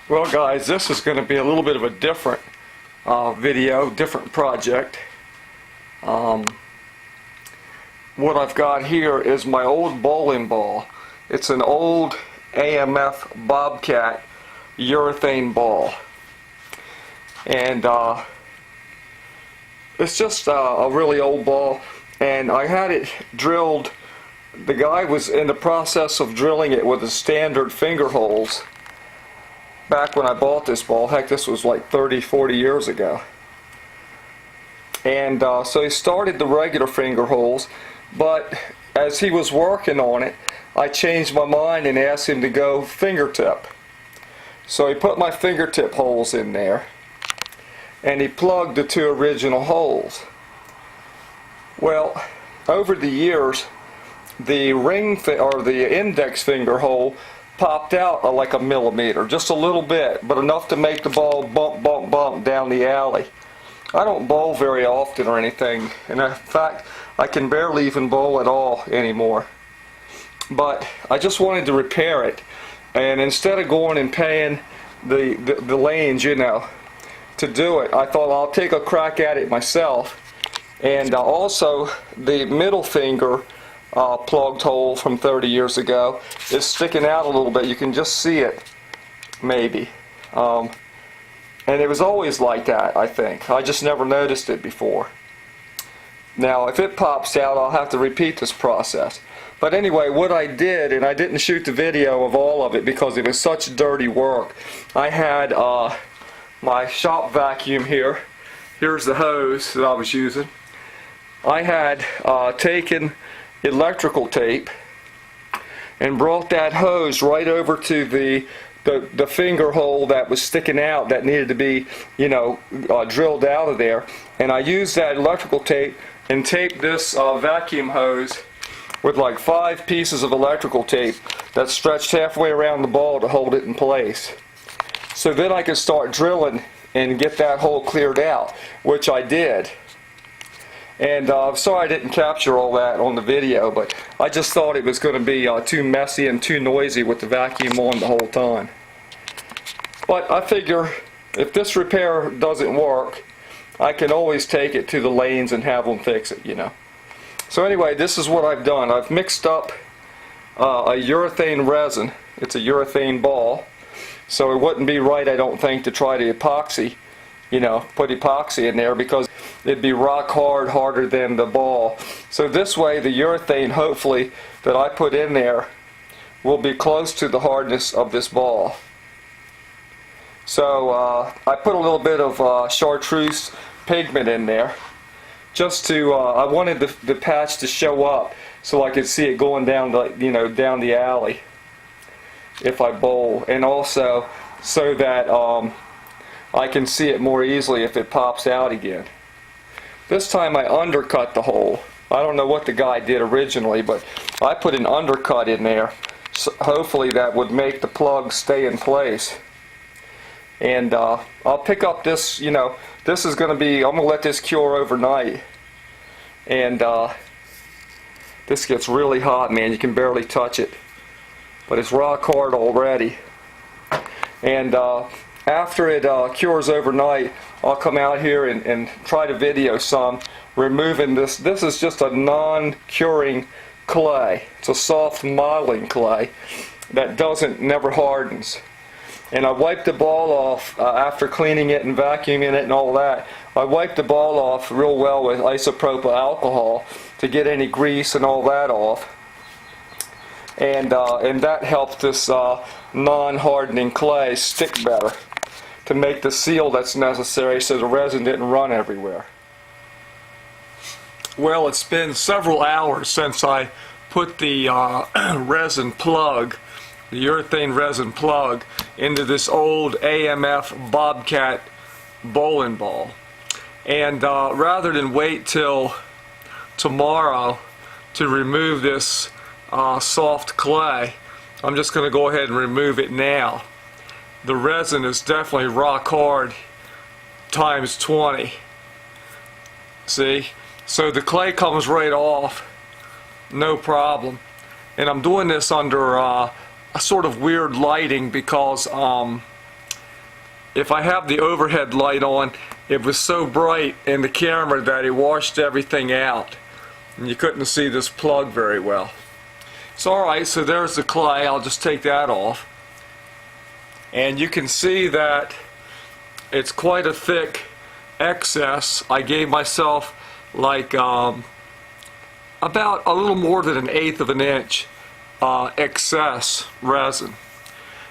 Well guys, this is going to be a little bit of a different video, different project. What I've got here is my old bowling ball. It's an old AMF Bobcat urethane ball. And it's just a really old ball, and I had it drilled. The guy was in the process of drilling it with the standard finger holes back when I bought this ball. Heck, this was like 30-40 years ago. And so he started the regular finger holes, but as he was working on it, I changed my mind and asked him to go fingertip. So he put my fingertip holes in there, and he plugged the two original holes. Well, over the years, the the index finger hole popped out like a millimeter, just a little bit, but enough to make the ball bump, bump, bump down the alley. I don't bowl very often or anything, and in fact, I can barely even bowl at all anymore. But I just wanted to repair it, and instead of going and paying the lanes, you know, to do it, I thought I'll take a crack at it myself. And also, the middle finger plugged hole from 30 years ago is sticking out a little bit. You can just see it, maybe. And it was always like that, I think. I just never noticed it before. Now, if it pops out, I'll have to repeat this process. But anyway, what I did, and I didn't shoot the video of all of it because it was such dirty work. I had my shop vacuum here. Here's the hose that I was using. I had taken electrical tape and brought that hose right over to the finger hole that was sticking out, that needed to be, you know, drilled out of there. And I used that electrical tape and taped this vacuum hose with like 5 pieces of electrical tape that stretched halfway around the ball to hold it in place. So then I could start drilling and get that hole cleared out, which I did. And I'm sorry I didn't capture all that on the video, but I just thought it was going to be too messy and too noisy with the vacuum on the whole time. But I figure if this repair doesn't work, I can always take it to the lanes and have them fix it, you know. So anyway, this is what I've done. I've mixed up a urethane resin. It's a urethane ball, so it wouldn't be right, I don't think, to try to epoxy, you know, put epoxy in there, because it'd be rock hard, harder than the ball. So this way, the urethane, hopefully, that I put in there will be close to the hardness of this ball. So I put a little bit of chartreuse pigment in there, just to, I wanted the patch to show up so I could see it going down the, you know, down the alley if I bowl, and also so that I can see it more easily if it pops out again. This time I undercut the hole. I don't know what the guy did originally, but I put an undercut in there. So hopefully that would make the plug stay in place. And I'll pick up this, you know, this is going to be, I'm going to let this cure overnight. And this gets really hot, man. You can barely touch it. But it's rock hard already. And after it cures overnight, I'll come out here and try to video some removing this. This is just a non-curing clay. It's a soft modeling clay that never hardens. And I wiped the ball off after cleaning it and vacuuming it and all that. I wiped the ball off real well with isopropyl alcohol to get any grease and all that off. And that helped this non-hardening clay stick better to make the seal that's necessary so the resin didn't run everywhere. Well, it's been several hours since I put the resin plug, the urethane resin plug, into this old AMF Bobcat bowling ball. And rather than wait till tomorrow to remove this soft clay, I'm just going to go ahead and remove it now. The resin is definitely rock hard times 20. See? So the clay comes right off, no problem. And I'm doing this under a sort of weird lighting because if I have the overhead light on, it was so bright in the camera that it washed everything out. And you couldn't see this plug very well. So alright, so there's the clay. I'll just take that off. And you can see that it's quite a thick excess. I gave myself like about a little more than 1/8 of an inch excess resin.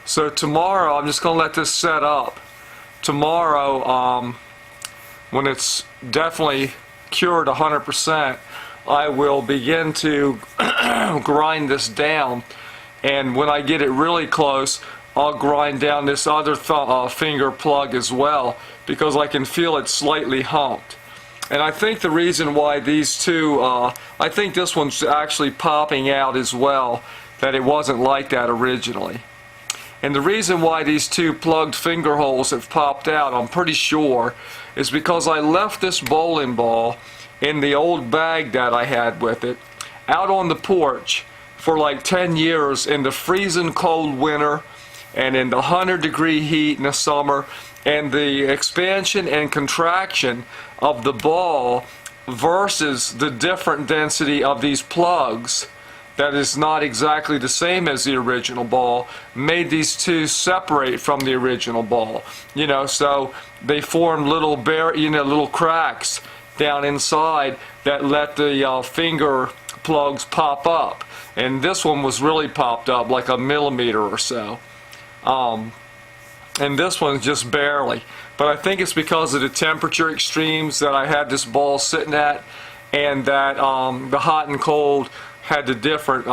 So tomorrow, I'm just going to let this set up. Tomorrow, when it's definitely cured 100%, I will begin to grind this down, and when I get it really close, I'll grind down this other finger plug as well, because I can feel it slightly humped. And I think the reason why these two, I think this one's actually popping out as well, that it wasn't like that originally. And the reason why these two plugged finger holes have popped out, I'm pretty sure, is because I left this bowling ball in the old bag that I had with it out on the porch for like 10 years in the freezing cold winter and in the 100-degree heat in the summer, and the expansion and contraction of the ball versus the different density of these plugs that is not exactly the same as the original ball made these two separate from the original ball. You know, so they formed little little cracks down inside that let the finger plugs pop up, and this one was really popped up like a millimeter or so, and this one just barely. But I think it's because of the temperature extremes that I had this ball sitting at, and that the hot and cold had the different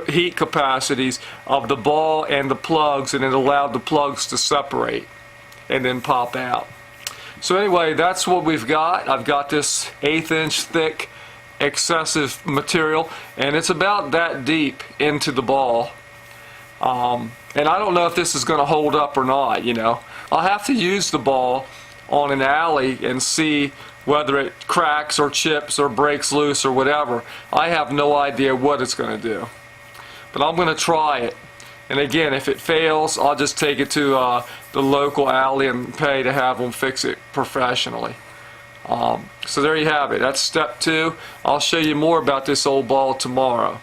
heat capacities of the ball and the plugs, and it allowed the plugs to separate and then pop out. So anyway, that's what we've got. I've got this 1/8 inch thick excessive material, and it's about that deep into the ball. And I don't know if this is going to hold up or not, you know. I'll have to use the ball on an alley and see whether it cracks or chips or breaks loose or whatever. I have no idea what it's going to do. But I'm going to try it. And again, if it fails, I'll just take it to the local alley and pay to have them fix it professionally. So there you have it. That's step 2. I'll show you more about this old ball tomorrow.